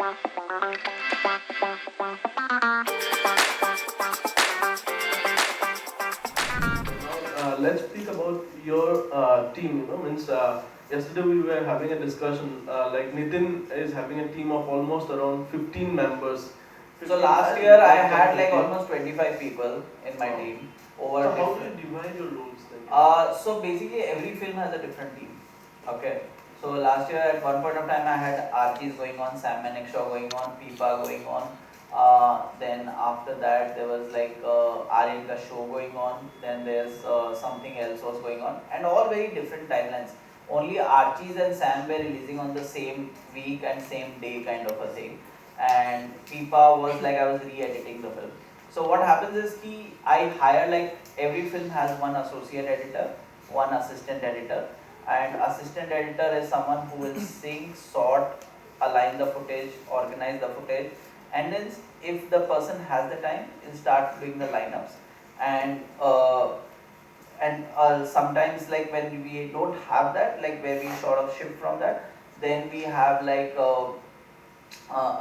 Let's speak about your team. Means yesterday we were having a discussion. Like Nitin is having a team of almost around 15 members. So last year I had like almost 25 people in my team. Over so how do you divide your roles then? So basically every film has a different team. Okay. So last year at one point of time I had Archie's going on, Sam Manekshaw going on, Pipa going on. Then after that there was like Aryan ka show going on. Then there's something else was going on, and all very different timelines. Only Archie's and Sam were releasing on the same week and same day kind of a thing. And Pipa was like I was re-editing the film. So what happens is I hire like every film has one associate editor, one assistant editor, and assistant editor is someone who will sync, sort, align the footage, organize the footage, and then if the person has the time, he'll start doing the lineups. And sometimes like when we don't have that, like where we sort of shift from that, then we have like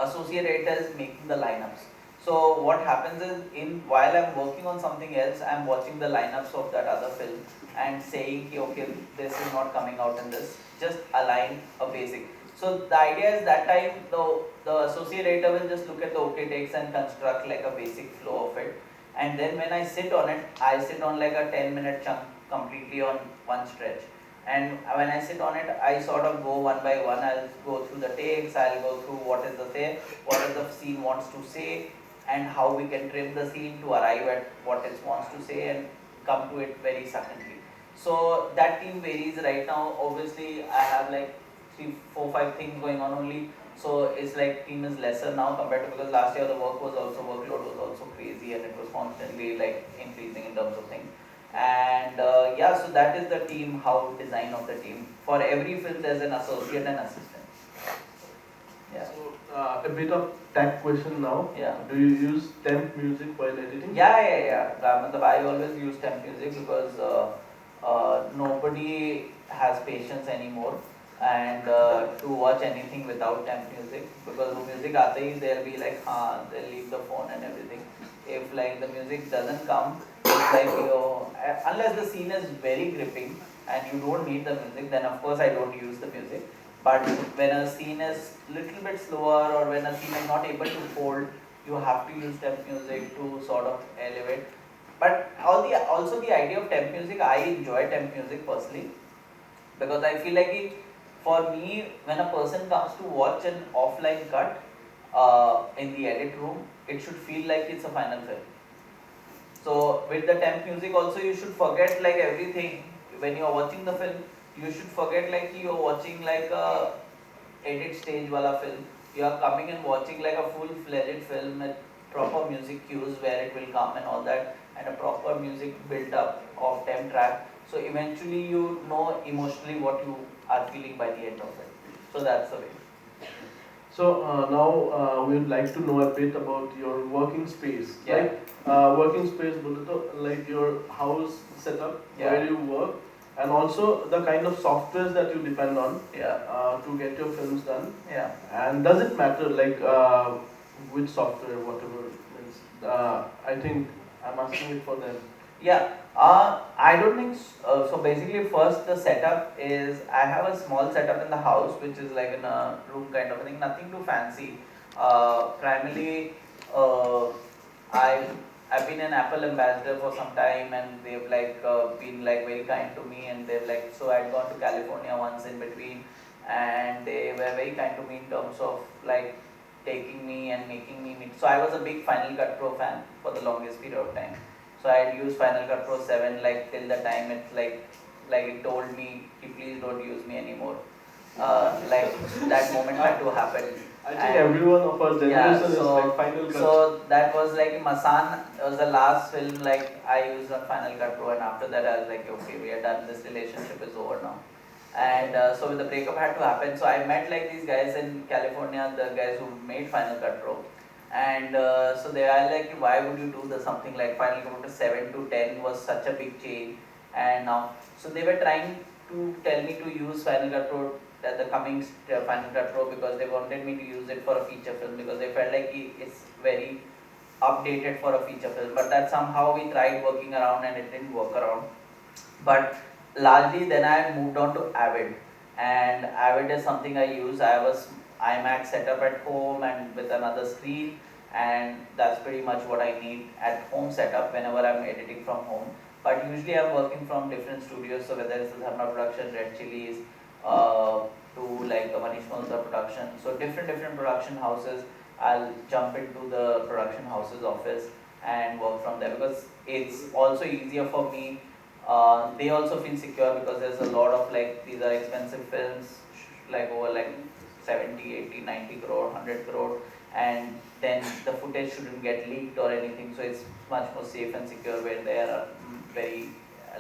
associate editors making the lineups. So what happens is while I'm working on something else, I'm watching the lineups of that other film and saying, okay, this is not coming out in this. Just align a basic. So the idea is that time the associate editor will just look at the okay takes and construct like a basic flow of it. And then when I sit on it, I sit on like a 10-minute chunk completely on one stretch. And when I sit on it, I sort of go one by one. I'll go through the takes, I'll go through what is the say, what is the scene wants to say, and how we can trim the scene to arrive at what it wants to say and come to it very suddenly. So that team varies right now. Obviously, I have like 3, 4, 5 things going on only. So it's like team is lesser now compared to, because last year the workload was also crazy and it was constantly like increasing in terms of things. And yeah, so that is the team, how design of the team. For every film there's an associate and assistant. Yeah. So a bit of tech question now. Yeah. Do you use temp music while editing? Yeah. I always use temp music because nobody has patience anymore and to watch anything without temp music, because the music aate hi they'll be like they'll leave the phone and everything. If like the music doesn't come, it's like unless the scene is very gripping and you don't need the music, then of course I don't use the music. But when a scene is little bit slower or when a scene is not able to hold, you have to use temp music to sort of elevate. But also the idea of temp music, I enjoy temp music personally, because I feel like for me, when a person comes to watch an offline cut in the edit room, it should feel like it's a final film. So with the temp music also, you should forget like everything. When you are watching the film, you should forget like you are watching like a edit stage wala film. You are coming and watching like a full-fledged film with proper music cues where it will come and all that, and a proper music built up of temp track. So eventually you know emotionally what you are feeling by the end of it. So that's the way. So now we would like to know a bit about your working space. Yeah. Like working space, like your house setup, Yeah. where you work, and also the kind of softwares that you depend on to get your films done. Yeah. And does it matter like which software, whatever? I think I'm asking it for them. Yeah, I don't think so. Basically, first the setup is I have a small setup in the house, which is like in a room kind of a thing, nothing too fancy. Primarily, I've been an Apple ambassador for some time, and they've like been like very kind to me, and they've like, so I'd gone to California once in between, and they were very kind to me in terms of like taking me and making me meet. So I was a big Final Cut Pro fan for the longest period of time. So I had used Final Cut Pro 7 like till the time it's like it told me, please don't use me anymore. Like that moment had to happen. I think everyone of our generation is like Final Cut. So that was like Masaan was the last film like I used on Final Cut Pro, and after that I was like, okay, we are done, this relationship is over now. And so the breakup had to happen. So I met like these guys in California, the guys who made Final Cut Pro. And so they are like, why would you do something like Final Cut 7 to 10 was such a big change, and now so they were trying to tell me to use Final Cut Pro the coming Final Cut Pro because they wanted me to use it for a feature film because they felt like it's very updated for a feature film. But that somehow we tried working around and it didn't work around. But largely then I moved on to Avid, and Avid is something I use. I have a iMac setup at home and with another screen, and that's pretty much what I need at home setup whenever I'm editing from home. But usually I'm working from different studios, so whether it's the Dharma production, Red Chilies, to like Manish Malhotra production, so different production houses. I'll jump into the production house's office and work from there because it's also easier for me. They also feel secure because there's a lot of like these are expensive films like over like 70, 80, 90 crore, 100 crore, and then the footage shouldn't get leaked or anything, so it's much more safe and secure where they are very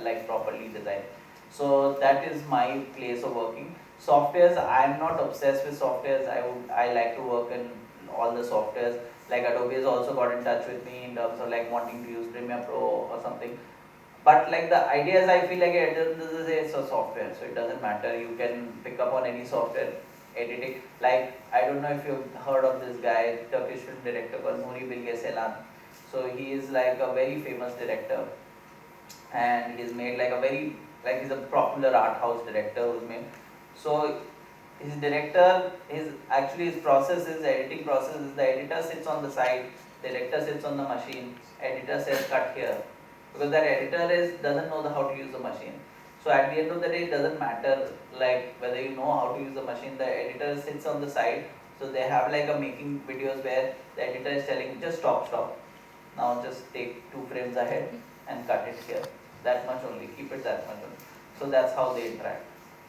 like properly designed. So that is my place of working. Softwares, I'm not obsessed with softwares. I like to work in all the softwares. Like Adobe has also got in touch with me in terms of like wanting to use Premiere Pro or something. But like the idea is, I feel like it's a software, so it doesn't matter. You can pick up on any software, edit it. Like I don't know if you've heard of this guy, Turkish film director called Nuri Bilge Ceylan. So he is like a very famous director, and he's made like a very like he's a popular art house director who's made. So his director, his process, his editing process is the editor sits on the side, director sits on the machine, editor says cut here, because that editor doesn't know how to use the machine. So at the end of the day, it doesn't matter like whether you know how to use the machine. The editor sits on the side, so they have like a making videos where the editor is telling just stop. Now just take 2 frames ahead and cut it here. That much only. Keep it that much only. So that's how they interact.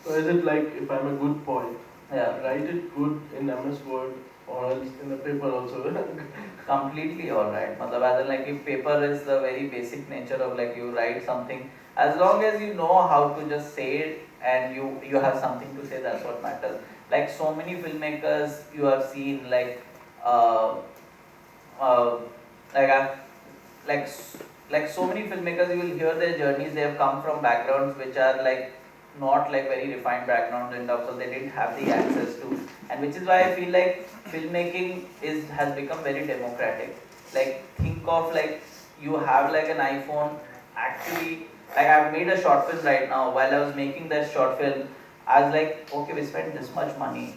So is it like if I'm a good poet, Yeah. write it good in MS Word or else in the paper also? Completely alright. As in like if paper is the very basic nature of like you write something, as long as you know how to just say it and you have something to say, that's what matters. Like so many filmmakers you have seen like uh, uh, like I like like so many filmmakers you will hear their journeys. They have come from backgrounds which are like not like very refined backgrounds in terms of they didn't have the access to, and which is why I feel like filmmaking has become very democratic. Like think of like you have like an iPhone. Actually, like I've made a short film right now. While I was making that short film, I was like, okay, we spent this much money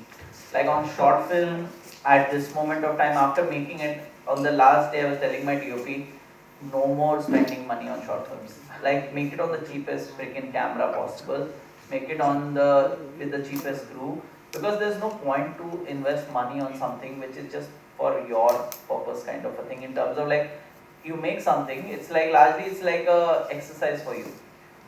like on short film at this moment of time. After making it on the last day, I was telling my DOP, no more spending money on short films. Like make it on the cheapest freaking camera possible. Make it on the with the cheapest crew, because there's no point to invest money on something which is just for your purpose kind of a thing. In terms of like you make something, it's like largely it's like a exercise for you.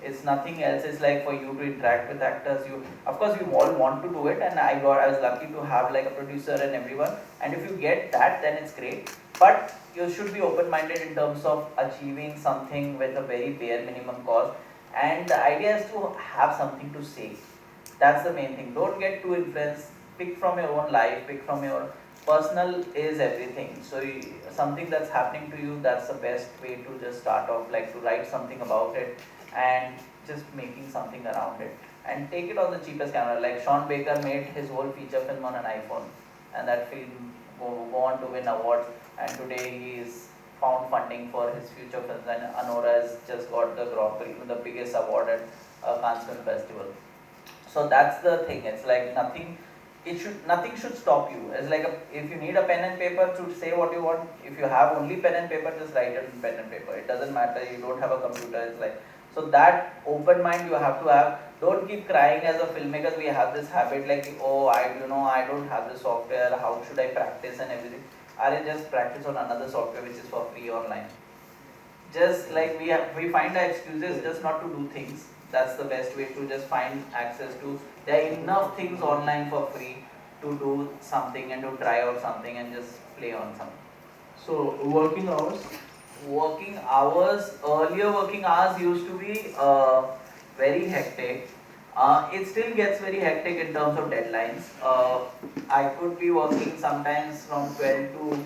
It's nothing else. It's like for you to interact with actors. You, of course, you all want to do it, and I was lucky to have like a producer and everyone. And if you get that, then it's great. But you should be open-minded in terms of achieving something with a very bare minimum cost. And the idea is to have something to say. That's the main thing. Don't get too influenced. Pick from your own life. Pick from your personal is everything. So something that's happening to you, that's the best way to just start off. Like to write something about it and just making something around it and take it on the cheapest camera. Like Sean Baker made his whole feature film on an iPhone, and that film go on to win awards, and today he is found funding for his future films, and Anora has just got the Grand Prix, the biggest award at Cannes Film Festival. So that's the thing. It's like nothing should stop you. It's like if you need a pen and paper to say what you want, if you have only pen and paper, just write it in pen and paper. It doesn't matter. You don't have a computer. It's like, so that open mind you have to have. Don't keep crying as a filmmaker. We have this habit like, oh, I don't have the software. How should I practice and everything? I just practice on another software which is for free online. Just like we find our excuses just not to do things. That's the best way to just find access to. There are enough things online for free to do something and to try out something and just play on something. So working hours? Earlier working hours used to be very hectic. It still gets very hectic in terms of deadlines. I could be working sometimes from 12 to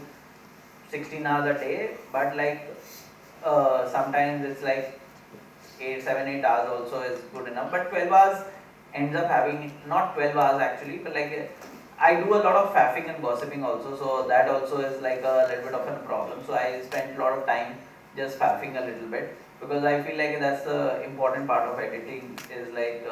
16 hours a day, but like sometimes it's like 8, 7, 8 hours also is good enough. But 12 hours ends up having not 12 hours actually, but like I do a lot of faffing and gossiping also, so that also is like a little bit of a problem. So I spend a lot of time just faffing a little bit, because I feel like that's the important part of editing, is like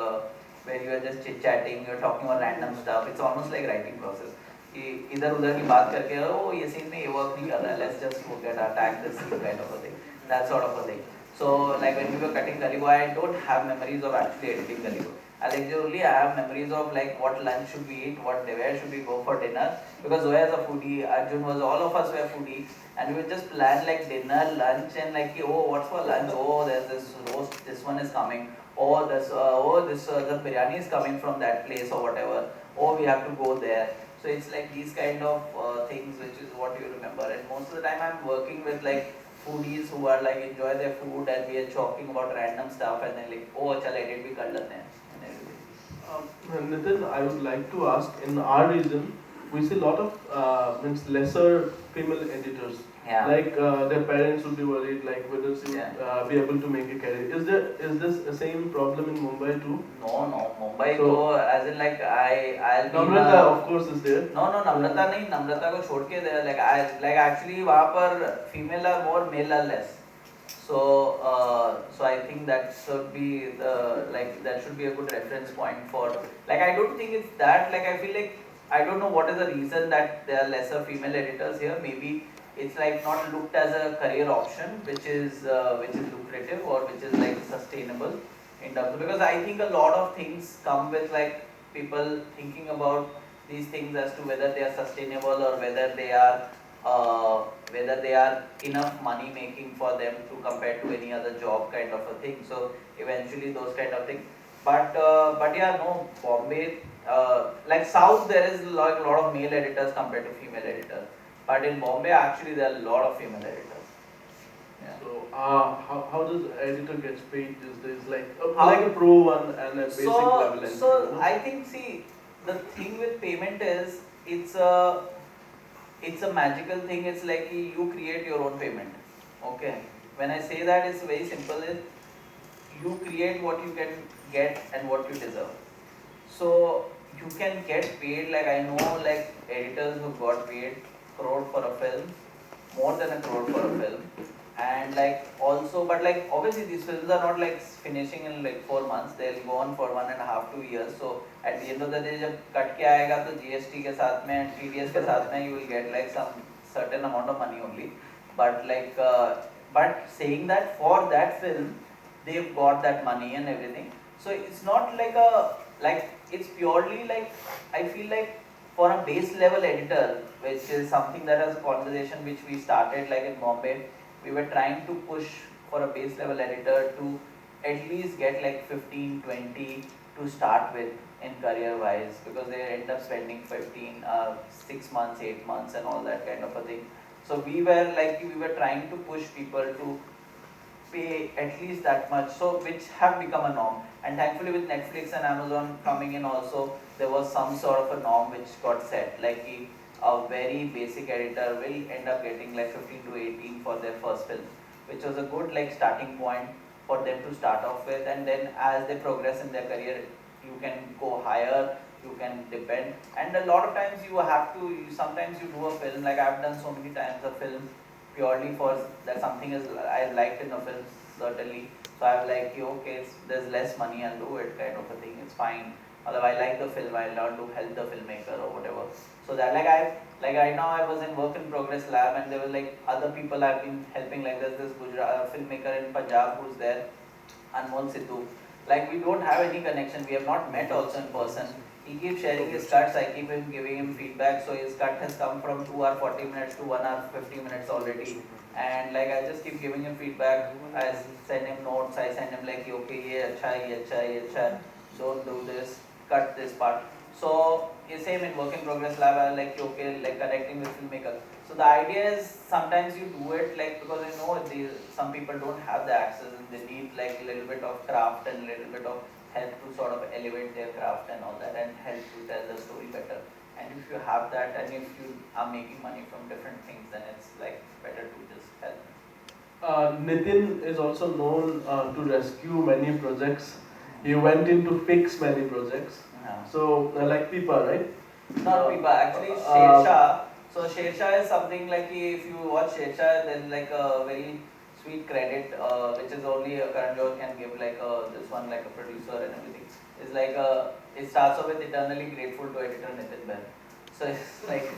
when you are just chit chatting, you're talking about random stuff. It's almost like writing process. कि इधर उधर की बात करके ओ ये scene में ये work नहीं कर रहा है, let's just forget attack this scene kind of a thing, that sort of a thing. So like when we were cutting Gully Boy, I don't have memories of actually editing Gully Boy. I literally have memories of like what lunch should we eat, where should we go for dinner, because Zoya is a foodie, Arjun was, all of us were foodie, and we would just plan like dinner, lunch, and like oh what's for lunch, oh there's this roast, this one is coming, oh this the biryani is coming from that place or whatever, oh we have to go there. So it's like these kind of things which is what you remember, and most of the time I'm working with like foodies who are like enjoy their food, and we are talking about random stuff, and then like oh chal edit bhi kar lete hain and everything. Nitin, I would like to ask, in our region, we see a lot of means lesser female editors. Yeah. Like their parents would be worried, like whether she would Yeah. be able to make a career. Is this the same problem in Mumbai too? No, Mumbai So- तो as in like I'll be Namrata, of course, is there. No, Namrata नहीं, Namrata को छोड़ के there like actually वहाँ पर female are more, male are less. So I think that should be that should be a good reference point for, like I don't think it's that, like I feel like I don't know what is the reason that there are lesser female editors here. Maybe it's like not looked as a career option which is lucrative or which is like sustainable in terms of, because I think a lot of things come with like people thinking about these things as to whether they are sustainable or whether they are enough money making for them to compare to any other job kind of a thing. So eventually those kind of things. But yeah, no, Bombay, like South there is like a lot of male editors compared to female editors. But in Bombay actually there are a lot of female editors. Yeah. So how does editor gets paid these days? Like a pro one and a basic level entry, So you know? I think, see, the thing with payment is it's a magical thing. It's like you create your own payment. Okay. When I say that, it's very simple. You create what you can get and what you deserve. So you can get paid, like I know like editors who got paid crore for a film, more than a crore for a film. And like also, but like obviously these films are not like finishing in like 4 months, they'll go on for 1.5-2 years. So at the end of the day, जब cut के आएगा तो GST के साथ में and TDS के साथ में you will get like some certain amount of money only. But like but saying that for that film they've got that money and everything. So it's not like it's purely like, I feel like for a base level editor, which is something that is a conversation which we started like in Bombay, we were trying to push for a base level editor to at least get like 15-20 to start with in career wise, because they end up spending 6 months, 8 months and all that kind of a thing. So we were trying to push people to pay at least that much, so which have become a norm. And thankfully with Netflix and Amazon coming in also, there was some sort of a norm which got set, like a very basic editor will end up getting like 15-18 for their first film, which was a good like starting point for them to start off with. And then as they progress in their career, you can go higher, you can depend. And a lot of times sometimes you do a film, like I've done so many times a film purely for that something is I liked in a film, certainly. So I'm like, okay, there's less money, I'll do it kind of a thing, it's fine. Otherwise, I like the film, I learn to help the filmmaker or whatever. So that like right now I was in work in progress lab, and there were like other people I've been helping, like there's this Gujarat filmmaker in Punjab who's there, Anmol Sidhu. Like we don't have any connection, we have not met also in person. He keeps sharing his cuts, I keep giving him feedback, so his cut has come from 2 hour 40 minutes to 1 hour 50 minutes already. And like I just keep giving him feedback, I send him notes, I send him like, okay, ye acha, don't do this, cut this part. So same in work in progress lab, I like, okay, like connecting with filmmaker. So the idea is sometimes you do it like, because I know some people don't have the access and they need like a little bit of craft and a little bit of help to sort of elevate their craft and all that, and help to tell the story better. And if you have that, and if you are making money from different things, then it's like better to just help. Nitin is also known to rescue many projects he went in to fix many projects. Yeah. So like Pipa, right? Not Pipa, actually Shersha. So Shersha is something like if you watch Shersha, then like a very sweet credit, which is only Karan Johar can give, like this one, like a producer and everything. It's like it starts off with eternally grateful to editor Nitin Baid. So it's like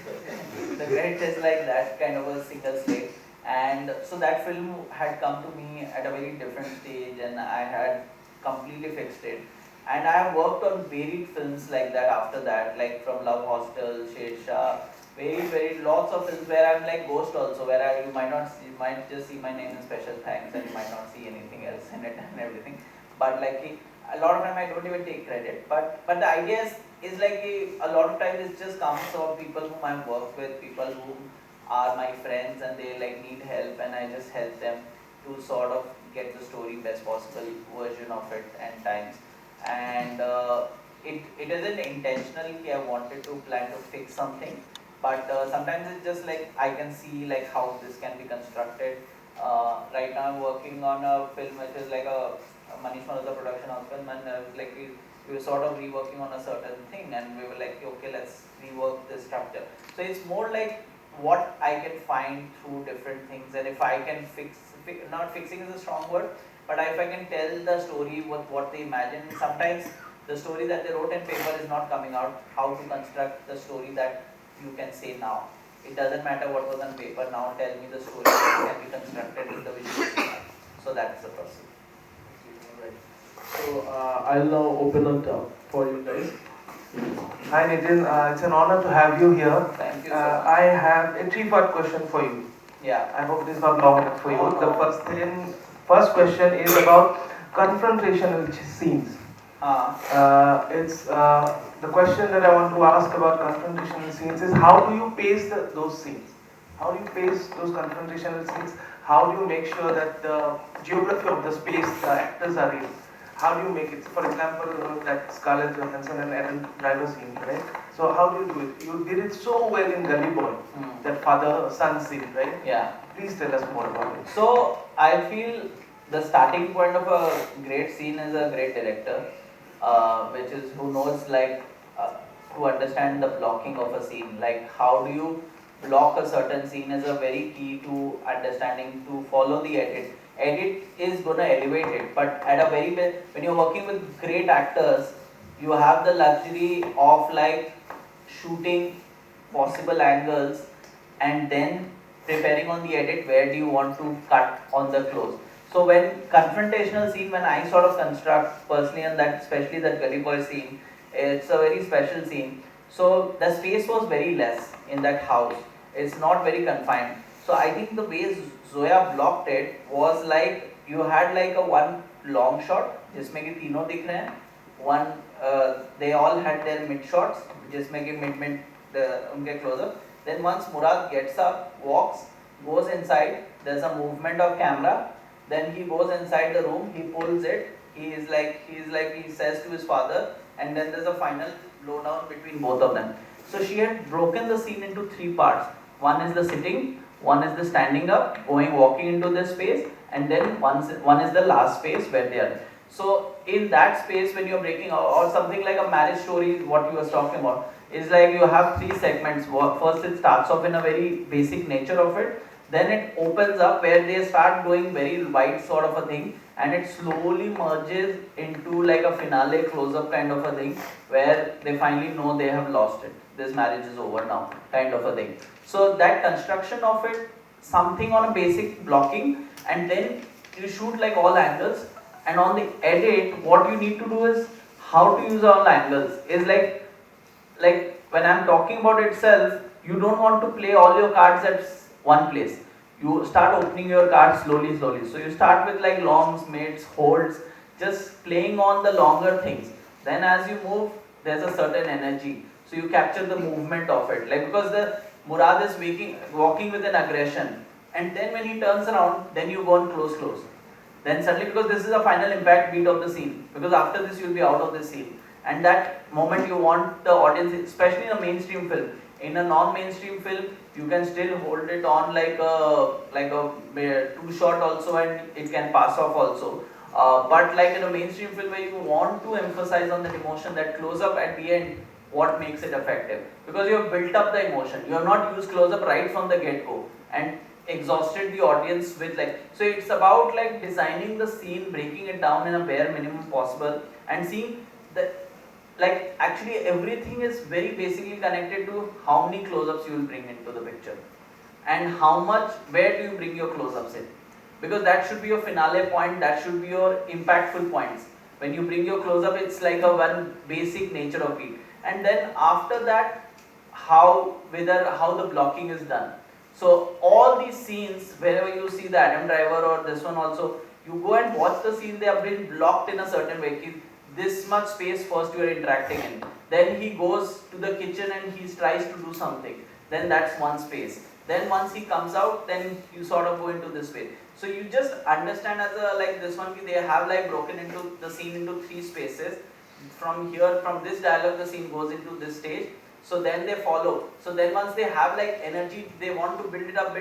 the credit is like that kind of a single slate. And so that film had come to me at a very different stage, and I had completely fixed it. And I have worked on varied films like that after that, like from Love Hostel, Shersha, very lots of films where I'm like Ghost also, where you might not see, you might just see my name in Special Thanks and you might not see anything else in it and everything. But like a lot of time I don't even take credit. But the idea is like a lot of times it just comes from people whom I've worked with, people who are my friends and they like need help, and I just help them to sort of get the story best possible version of it and times. And it isn't intentionally I wanted to plan to fix something, but sometimes it's just like I can see like how this can be constructed. Right now I'm working on a film which is like a Manish Malhotra production house film, and like we were sort of reworking on a certain thing, and we were like, okay, let's rework this structure. So it's more like what I can find through different things, and if I can not fixing is a strong word, but if I can tell the story with what they imagine. Sometimes the story that they wrote in paper is not coming out, how to construct the story that you can say now. It doesn't matter what was on paper, now tell me the story that can be constructed with the visuals. So that's the process. Right. So I'll now open it up for you guys. Hi Nitin, it's an honor to have you here. Thank you so much. I have a three-part question for you. Yeah. I hope this is not long enough for you. No. The first question is about confrontational scenes. The question that I want to ask about confrontational scenes is how do you pace those scenes? How do you pace those confrontational scenes? How do you make sure that the geography of the space, the actors are in? How do you make it? For example, that Scarlett Johansson and Adam Driver scene, right? So how do you do it? You did it so well in Gully Boy, that father-son scene, right? Yeah. Please tell us more about it. So I feel the starting point of a great scene is a great director, which is who knows like to understand the blocking of a scene. Like how do you block a certain scene is a very key to understanding to follow the edit. Edit is gonna elevate it, but at a very when you're working with great actors, you have the luxury of like shooting possible angles and then preparing on the edit where do you want to cut on the close. So when confrontational scene, when I sort of construct personally, and that especially that Gully Boy scene, it's a very special scene. So the space was very less in that house. It's not very confined. So I think the way Zoya blocked it was like you had like a one long shot, जिसमें कि तीनों दिख रहे हैं. One, they all had their mid shots, जिसमें कि mid उनके closer. Then once Murad gets up, walks, goes inside, there's a movement of camera. Then he goes inside the room, he pulls it. He says to his father, and then there's a final blowdown between both of them. So she had broken the scene into three parts. One is the sitting, one is the standing up, walking into this space, and then one is the last space where they are. So in that space, when you're breaking or something like a marriage story, what you was talking about, is like you have three segments. First, it starts off in a very basic nature of it. Then it opens up where they start doing very wide sort of a thing, and it slowly merges into like a finale close-up kind of a thing where they finally know they have lost it. This marriage is over now, kind of a thing. So that construction of it, something on a basic blocking, and then you shoot like all angles. And on the edit, what you need to do is how to use all angles. Is like when I'm talking about itself, you don't want to play all your cards at one place. You start opening your cards slowly. So you start with like longs, mids, holds, just playing on the longer things. Then as you move, there's a certain energy. So you capture the movement of it. Like because the Murad is walking with an aggression. And then when he turns around, then you go on close. Then suddenly, because this is a final impact beat of the scene. Because after this, you'll be out of this scene. And that moment you want the audience, especially in a mainstream film. In a non-mainstream film, you can still hold it on like a two shot also, and it can pass off also. But like in a mainstream film where you want to emphasize on that emotion, that close up at the end, what makes it effective? Because you have built up the emotion. You have not used close up right from the get go and exhausted the audience with like, so it's about like designing the scene, breaking it down in a bare minimum possible, and seeing that like actually everything is very basically connected to how many close-ups you will bring into the picture and how much, where do you bring your close-ups in, because that should be your finale point, that should be your impactful points. When you bring your close-up, it's like a one basic nature of it, and then after that how the blocking is done. So all these scenes, wherever you see the Adam Driver or this one also, you go and watch the scene, they have been blocked in a certain way. This much space first you are interacting in. Then he goes to the kitchen and he tries to do something. Then that's one space. Then once he comes out, then you sort of go into this space. So you just understand as a like this one, they have like broken into the scene into 3 spaces. From here, from this dialogue, the scene goes into this stage. So then they follow. So then once they have like energy, they want to build it up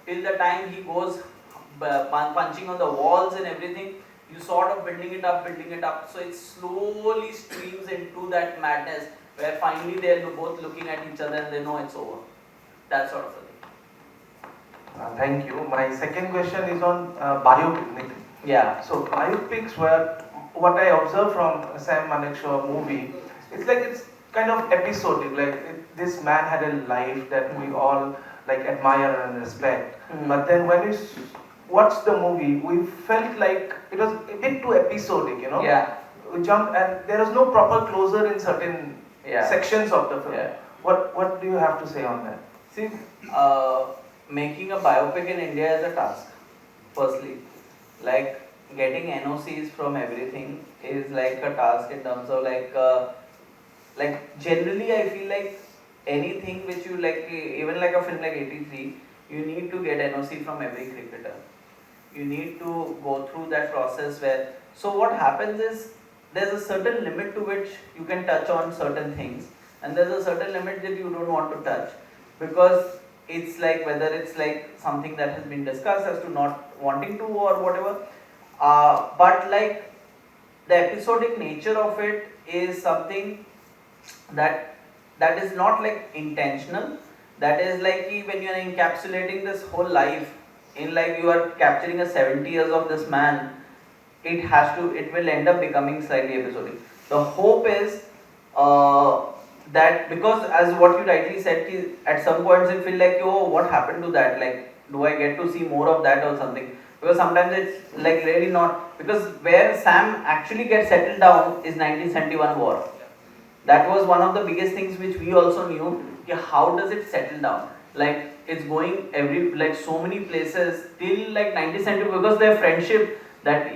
till the time he goes punching on the walls and everything. You sort of building it up. So it slowly streams into that madness where finally they're both looking at each other and they know it's over. That sort of a thing. Thank you. My second question is on biopic, Nitin. Yeah. So biopics were what I observed from Sam Manekshaw movie. It's like it's kind of episodic. Like this man had a life that we all like admire and respect. But then when we watched the movie, we felt like it was a bit too episodic, you know. Yeah. We jumped and there was no proper closure in certain sections of the film. Yeah. What do you have to say on that? See, making a biopic in India is a task. Firstly, like getting NOCs from everything is like a task in terms of like generally I feel like anything which you like, even like a film like 83, you need to get NOC from every cricketer. You need to go through that process where, so what happens is there's a certain limit to which you can touch on certain things, and there's a certain limit that you don't want to touch, because it's like whether it's like something that has been discussed as to not wanting to or whatever, but like the episodic nature of it is something that is not like intentional. That is like when you are encapsulating this whole life in like you are capturing a 70 years of this man, it will end up becoming slightly episodic. The hope is that, because as what you rightly said, at some points it feel like, oh, what happened to that, like do I get to see more of that or something, because sometimes it's like really not, because where Sam actually gets settled down is 1971 war. That was one of the biggest things which we also knew, how does it settle down, like it's going like so many places till like 1970, because their friendship that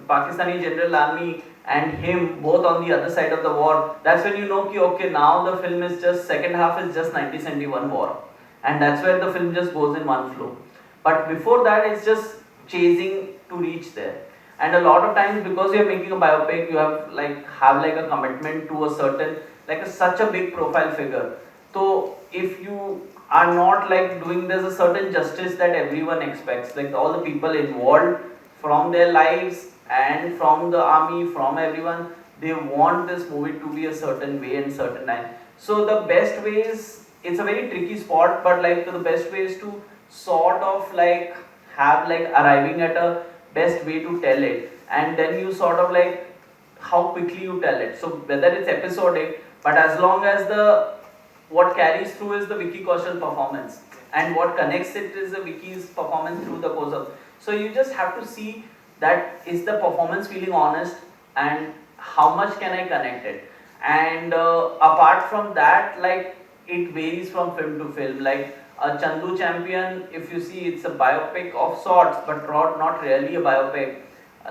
Pakistani General Army and him both on the other side of the war, that's when you know okay, now the film is just, second half is just 1971 war, and that's where the film just goes in one flow. But before that it's just chasing to reach there. And a lot of times, because you're making a biopic, you have like a commitment to a certain, like such a big profile figure. So if you are not like doing, there's a certain justice that everyone expects, like all the people involved from their lives and from the army, from everyone, they want this movie to be a certain way and certain time. So the best way is, it's a very tricky spot, but like the best way is to sort of like have like arriving at a best way to tell it, and then you sort of like how quickly you tell it. So whether it's episodic, but as long as what carries through is the Vicky Kaushal performance, and what connects it is the Vicky's performance through the course of. So you just have to see that is the performance feeling honest, and how much can I connect it. And apart from that, like it varies from film to film. Like a Chandu Champion, if you see, it's a biopic of sorts, but not really a biopic.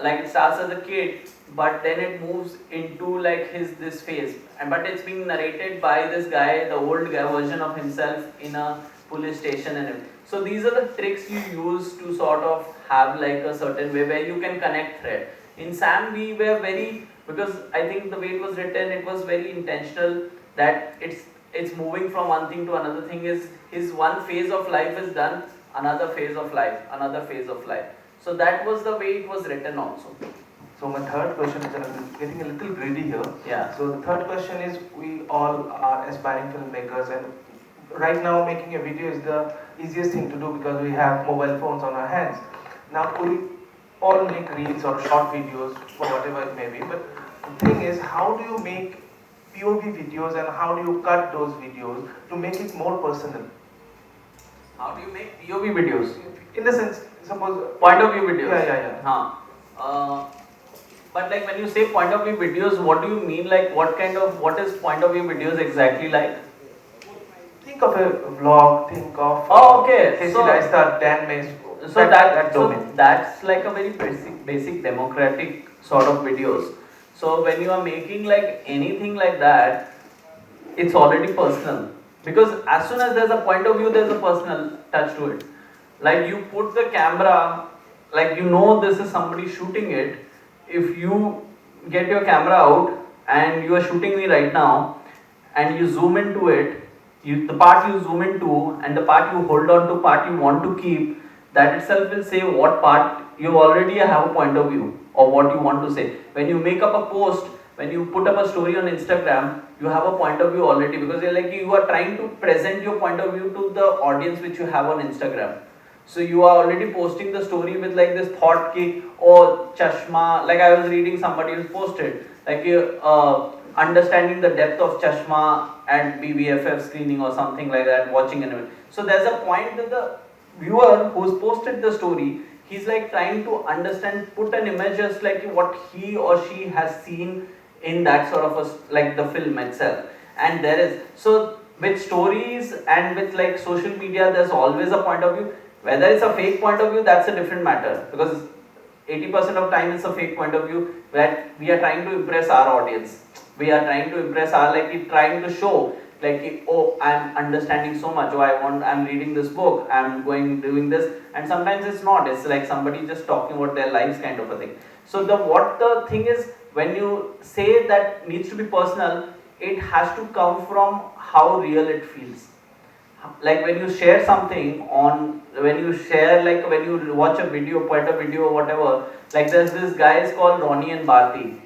Like it starts as a kid, but then it moves into like this phase, but it's being narrated by this guy, the old guy version of himself in a police station and everything. So these are the tricks you use to sort of have like a certain way where you can connect thread. In Sam, we were very, because I think the way it was written, it was very intentional that it's moving from one thing to another thing. Is his one phase of life is done, another phase of life. So that was the way it was written also. So my third question is, I'm getting a little greedy here. Yeah. So the third question is, we all are aspiring filmmakers, and right now making a video is the easiest thing to do because we have mobile phones on our hands. Now we all make reels or short videos for whatever it may be, but the thing is, how do you make POV videos and how do you cut those videos to make it more personal? How do you make POV videos? In the sense, suppose Point of view videos. Yeah. But like when you say point of view videos, what do you mean? Like what is point of view videos exactly like? Think of a vlog, think of Oh, okay. So Dan Mays. So that's like a very basic democratic sort of videos. So when you are making like anything like that, it's already personal. Because as soon as there's a point of view, there's a personal touch to it. Like you put the camera, like you know this is somebody shooting it. If you get your camera out and you are shooting me right now and you zoom into it, the part you zoom into and the part you hold on to, part you want to keep, that itself will say what part you already have a point of view of what you want to say. When you make up a post, when you put up a story on Instagram, you have a point of view already because you are trying to present your point of view to the audience which you have on Instagram. So you are already posting the story with like this thought ki, oh chashma, like I was reading somebody else posted, like understanding the depth of chashma at BVFF screening or something like that, watching an event. So there's a point that the viewer who's posted the story, he's like trying to understand, put an image just like what he or she has seen in that sort of a, like the film itself. And there is, so with stories and with like social media, there's always a point of view. Whether it's a fake point of view, that's a different matter, because 80% of time it's a fake point of view where we are trying to impress our audience. We are trying to impress our, like trying to show like, oh, I'm understanding so much, oh, I'm reading this book, I'm doing this, and sometimes it's not, it's like somebody just talking about their lives kind of a thing. So what the thing is, when you say that needs to be personal, it has to come from how real it feels. Like when you share something on, when you watch a video, point a video or whatever, like there's this guys called Ronnie and Bharti.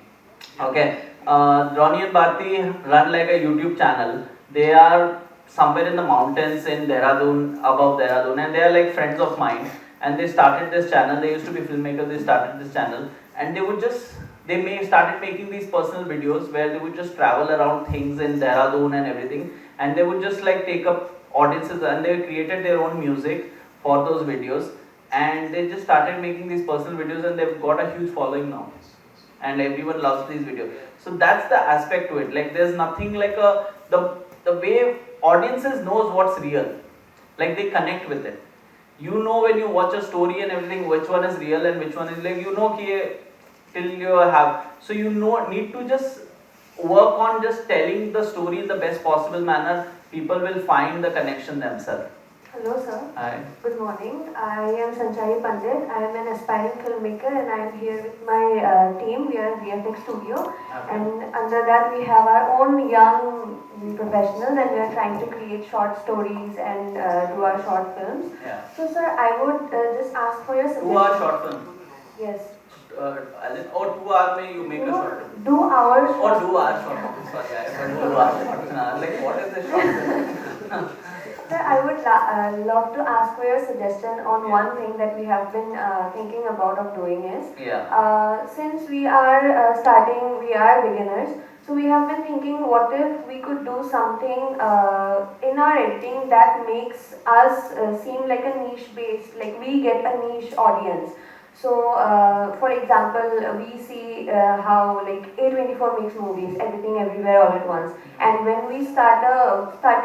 Okay, Ronnie and Bharti run like a YouTube channel. They are somewhere in the mountains in Dehradun, above Dehradun, and they are like friends of mine. And they started this channel. They used to be filmmakers. They started this channel, and started making these personal videos where they would just travel around things in Dehradun and everything, and they would just like take up audiences, and they created their own music for those videos, and they just started making these personal videos, and they've got a huge following now, and everyone loves these videos. So that's the aspect to it. Like there's nothing like the way audiences knows what's real, like they connect with it. You know when you watch a story and everything, which one is real and which one is like, you know till you have, so you know, need to just work on just telling the story in the best possible manner. People will find the connection themselves. Hello sir. Hi. Good morning. I am Sanchari Pandit. I am an aspiring filmmaker and I am here with my team. We are in BVFF studio, Okay. and under that we have our own young professionals, and we are trying to create short stories and do our short films. Yeah. So sir, I would just ask for your suggestion. 2 hour short film. Yes. As in, 2 hour mein you make a short film. Do our short Or 2 hour short film. Sorry, I heard 2 hour short film. Like what is the short film? Sir, I would love to ask for your suggestion on one thing that we have been thinking about of doing is, since we are we are beginners, so we have been thinking what if we could do something in our editing that makes us seem like a niche based, like we get a niche audience. So, for example, we see how like A24 makes movies, everything everywhere all at once. And when we start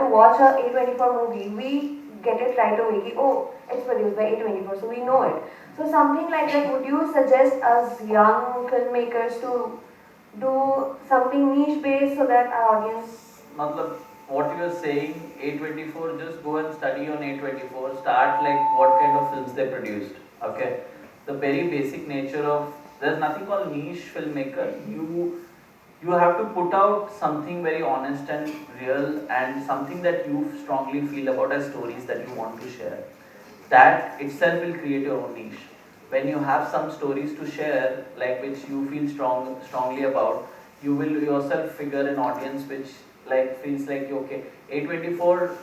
to watch a A24 movie, we get it right away. Oh, it's produced by A24, so we know it. So something like that, would you suggest us young filmmakers to do something niche based so that our audience... Matlab, what you are saying, A24, just go and study on A24, start like what kind of films they produced, okay? The very basic nature of, there's nothing called niche filmmaker. You have to put out something very honest and real and something that you strongly feel about as stories that you want to share. That itself will create your own niche. when you have some stories to share, like which you feel strongly about, you will yourself figure an audience which like feels like okay, A24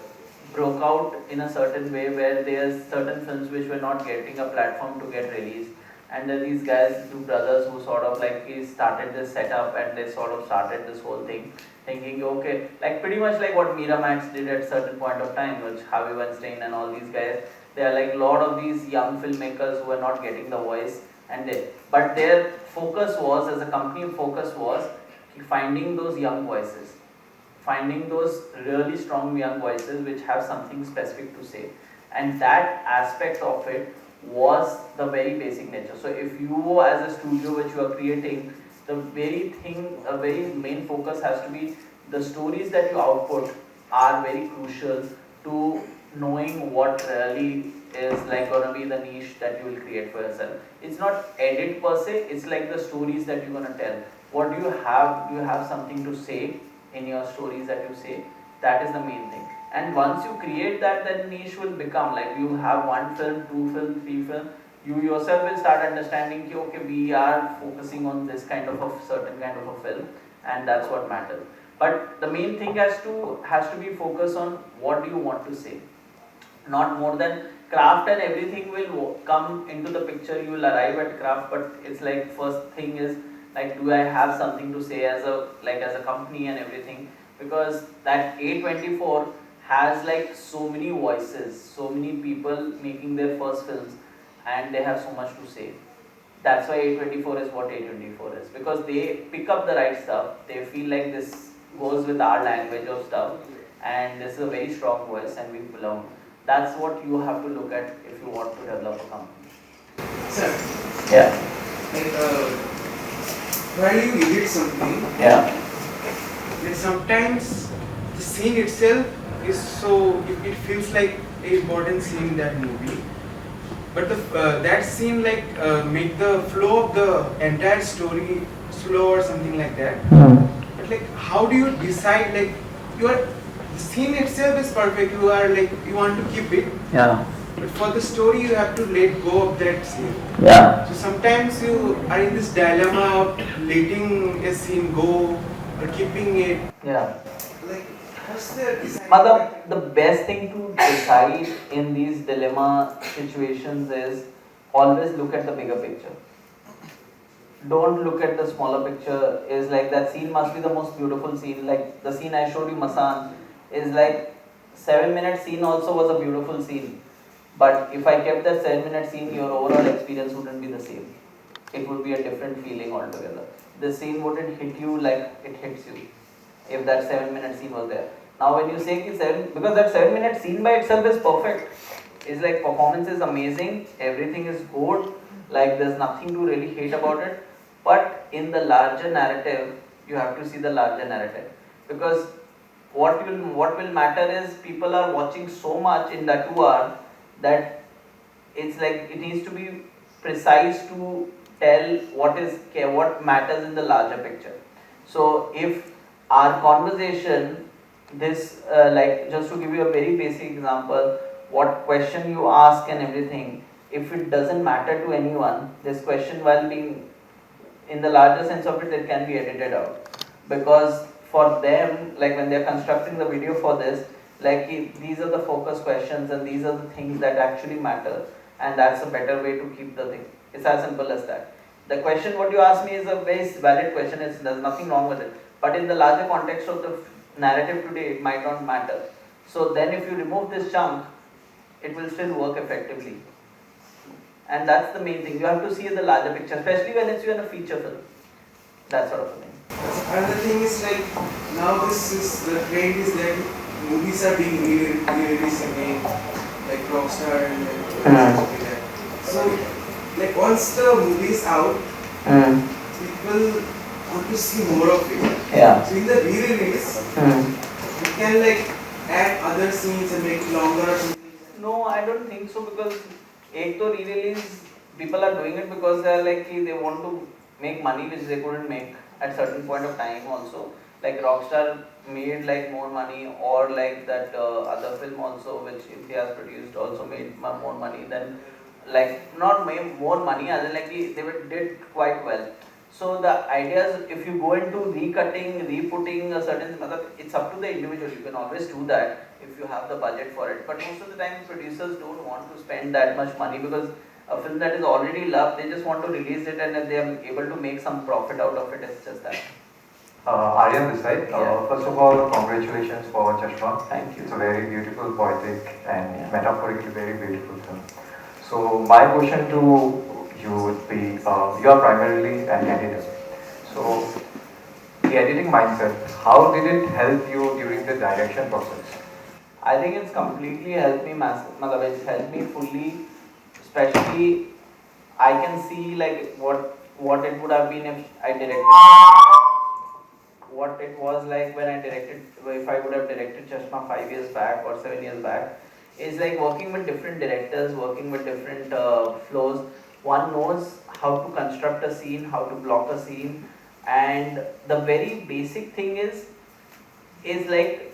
broke out in a certain way where there's certain films which were not getting a platform to get released, and then these guys, two brothers who sort of like started this setup and they sort of started this whole thing thinking okay, like pretty much like what Miramax did at certain point of time, which Harvey Weinstein and all these guys, they are like a lot of these young filmmakers who are not getting the voice, and but their focus was, as a company focus was finding those young voices, finding those really strong young voices which have something specific to say, and that aspect of it was the very basic nature. So if you as a studio which you are creating, the very thing, a very main focus has to be the stories that you output are very crucial to knowing what really is like gonna be the niche that you will create for yourself. It's not edit per se, it's like the stories that you're gonna tell. What do you have? Do you have something to say in your stories that you say? That is the main thing. And once you create that, then niche will become like you have one film, two film, three film. You yourself will start understanding कि okay, we are focusing on this kind of a certain kind of a film, and that's what matters. But the main thing has to be focused on what do you want to say, not more than craft, and everything will come into the picture. You will arrive at craft, but it's like first thing is like do I have something to say as a company and everything, because that A24 has like so many voices, so many people making their first films, and they have so much to say. That's why A24 is what A24 is, because they pick up the right stuff. They feel like this goes with our language of stuff, and this is a very strong voice, and we belong. That's what you have to look at if you want to develop a company. Sir, Yeah. like while you edit something, Yeah. like sometimes the scene itself is so it feels like an important scene in that movie, but that scene like make the flow of the entire story slow or something like that. But like, how do you decide like the scene itself is perfect, you are like you want to keep it, Yeah. but for the story you have to let go of that scene. Yeah. So sometimes you are in this dilemma of letting a scene go or keeping it. Yeah. Like, what's the design? Matlab, the best thing to decide in these dilemma situations is always look at the bigger picture. Don't look at the smaller picture. Is like that scene must be the most beautiful scene. Like the scene I showed you, Masaan, is like 7-minute scene also was a beautiful scene. But if I kept that 7-minute scene, your overall experience wouldn't be the same. It would be a different feeling altogether. The scene wouldn't hit you like it hits you if that 7-minute scene was there. Now when you say because that 7-minute scene by itself is perfect. It's like performance is amazing, everything is good, like there's nothing to really hate about it. But in the larger narrative, you have to see the larger narrative. Because what will matter is people are watching so much in that 2 hour that it's like it needs to be precise to tell what matters in the larger picture. So if our conversation, this like just to give you a very basic example, what question you ask and everything, if it doesn't matter to anyone, this question while being in the larger sense of it can be edited out, because for them, like when they're constructing the video for this, like these are the focus questions and these are the things that actually matter, and that's a better way to keep the thing. It's as simple as that. The question what you asked me is a very valid question, there's nothing wrong with it, but in the larger context of the narrative today, it might not matter. So then if you remove this chunk, it will still work effectively. And that's the main thing. You have to see the larger picture, especially when it's in a feature film. That sort of a thing. Another thing is like now the trend is that movies are being re-released again, like Rockstar and stuff like that. So like once the movie is out, people want to see more of it. Yeah. So in the re-release, you can like add other scenes and make it longer or something. No, I don't think so, because ek to re-release, people are doing it because they are like they want to make money which they couldn't make at certain point of time also. Like Rockstar made like more money, or like that other film also which Imtiaz produced also made more money than like not more money, as in like did quite well. So the idea is, if you go into recutting, re-putting a certain, it's up to the individual. You can always do that if you have the budget for it. But most of the time, producers don't want to spend that much money, because a film that is already loved, they just want to release it, and if they are able to make some profit out of it, it's just that. Aryan this side. First of all, congratulations for Chashma. Thank you. It's a very beautiful, poetic, and metaphorically very beautiful film. So my question to you would be, you are primarily an editor. So the editing mindset, how did it help you during the direction process? I think it's completely helped me it's helped me fully, especially I can see like what it would have been if I directed, what it was like when I directed, if I would have directed Chashma 5 years back or 7 years back. Is like working with different directors, working with different flows. One knows how to construct a scene, how to block a scene, and the very basic thing is like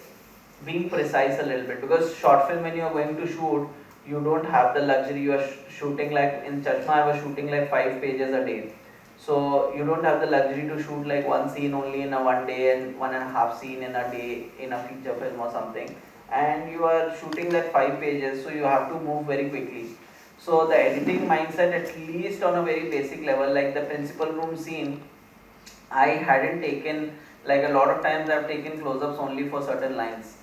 being precise a little bit, because short film, when you are going to shoot, you don't have the luxury. You are shooting like in Chashma, I was shooting like 5 pages a day. So you don't have the luxury to shoot like one scene only in a one day and 1.5 scene in a day in a feature film or something. And you are shooting like 5 pages, so you have to move very quickly. So the editing mindset, at least on a very basic level, like the principal room scene, I hadn't taken, like a lot of times I've taken close-ups only for certain lines.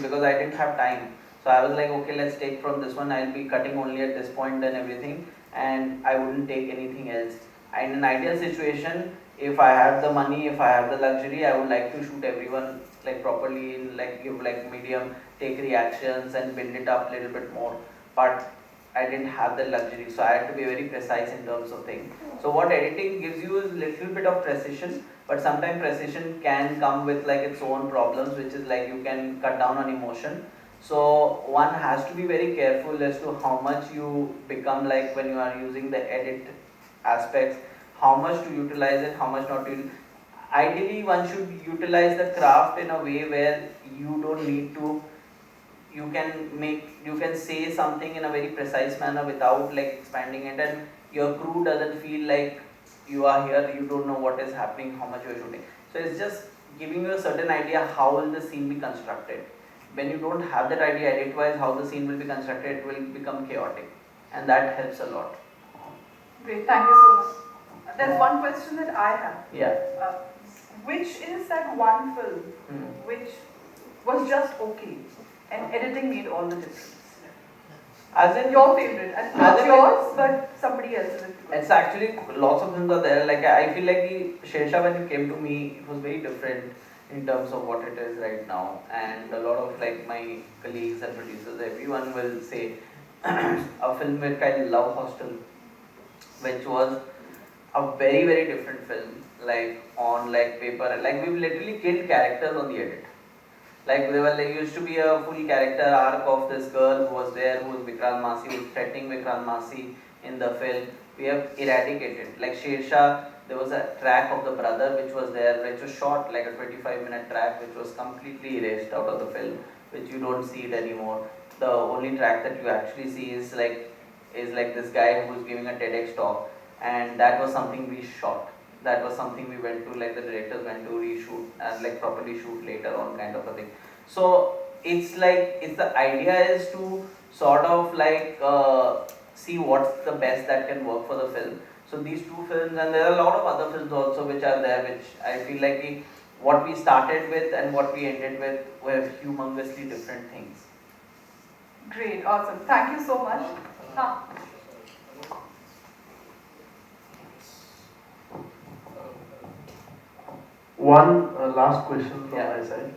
Because I didn't have time. So I was like, okay, let's take from this one, I'll be cutting only at this point and everything, and I wouldn't take anything else. In an ideal situation, if I have the money, if I have the luxury, I would like to shoot everyone like properly, in like give like medium, take reactions and build it up a little bit more. But I didn't have the luxury, so I had to be very precise in terms of things. So what editing gives you is little bit of precision, but sometimes precision can come with like its own problems, which is like you can cut down on emotion. So one has to be very careful as to how much you become like when you are using the edit aspects, how much to utilize it, how much not to. Ideally, one should utilize the craft in a way where you don't need to, you can say something in a very precise manner without like expanding it, and your crew doesn't feel like you are here, you don't know what is happening, how much you are shooting. So it's just giving you a certain idea how will the scene be constructed. When you don't have that idea edit wise how the scene will be constructed, it will become chaotic, and that helps a lot. Great, thank you so much. There's one question that I have. Yeah. Which is that one film which was just okay and editing made all the difference? As in your favorite, and not yours, but somebody else's. It's actually lots of films are there. Like I feel like Shersha, when it came to me, it was very different in terms of what it is right now. And a lot of like my colleagues and producers, everyone will say a film which I love, Hostel, which was a very very different film. Like on like paper, like we've literally killed characters on the edit. Like there used to be a full character arc of this girl who was there, who was Vikrant Masi, who was threatening Vikrant Masi in the film. We have eradicated. Like Shersha, there was a track of the brother which was there, which was shot like a 25-minute track, which was completely erased out of the film, which you don't see it anymore. The only track that you actually see is like this guy who is giving a TEDx talk, and that was something we shot. That was something we went to, like the directors went to reshoot and like properly shoot later on, kind of a thing. So it's the idea is to sort of like see what's the best that can work for the film. So these two films, and there are a lot of other films also which are there, which I feel like what we started with and what we ended with were humongously different things. Great, awesome. Thank you so much. One last question from my side.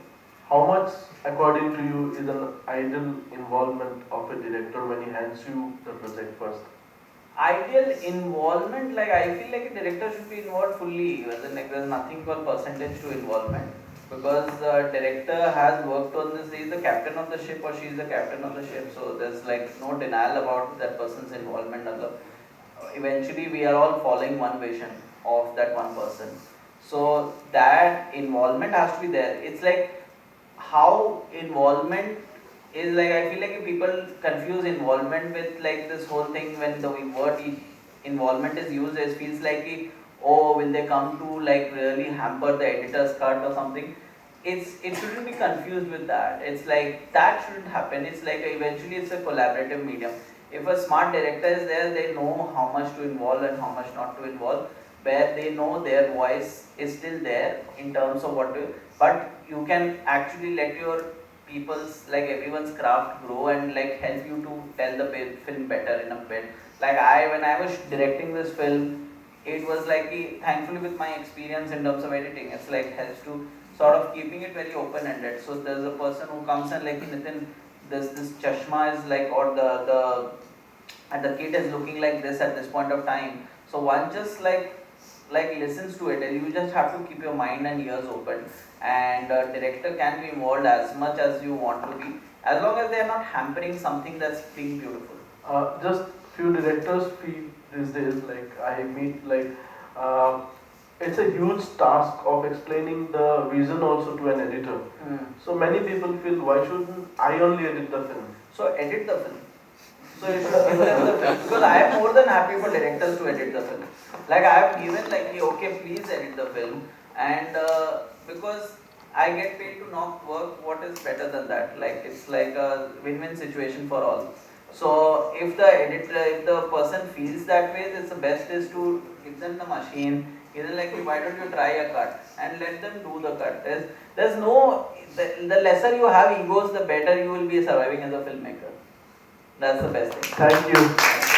How much, according to you, is an ideal involvement of a director when he hands you the project first? Ideal involvement, like I feel like a director should be involved fully. Like there's nothing called percentage to involvement, because the director has worked on this. He is the captain of the ship, or she is the captain of the ship. So there's like no denial about that person's involvement. Eventually, we are all following one vision of that one person. So that involvement has to be there. It's like how involvement is like, I feel like if people confuse involvement with like this whole thing, when the word involvement is used, it feels like oh, will they come to like really hamper the editor's cut or something. It shouldn't be confused with that. It's like that shouldn't happen. It's like eventually it's a collaborative medium. If a smart director is there, they know how much to involve and how much not to involve, where they know their voice is still there in terms of what to, but you can actually let your people's, like everyone's craft grow and like help you to tell the film better in a bit. Like when I was directing this film, it was like thankfully with my experience in terms of editing, it's like helps to sort of keeping it very open ended. So there's a person who comes and like, Nitin, this chashma is like, or the and the kid is looking like this at this point of time. So one just like listens to it, and you just have to keep your mind and ears open. And director can be involved as much as you want to be, as long as they are not hampering something that's being beautiful. Just few directors feel these days, like I meet, like it's a huge task of explaining the vision also to an editor. So many people feel, why shouldn't I only edit the film? So edit the film. So you should give them the film, because I am more than happy for directors to edit the film. Like I have given like, okay, please edit the film, and because I get paid to not work, what is better than that? Like it's like a win-win situation for all. So if the editor, if the person feels that way, it's the best is to give them the machine. Either like, why don't you try a cut and let them do the cut. There's no, the lesser you have egos, the better you will be surviving as a filmmaker. That's the best thing. Thank you.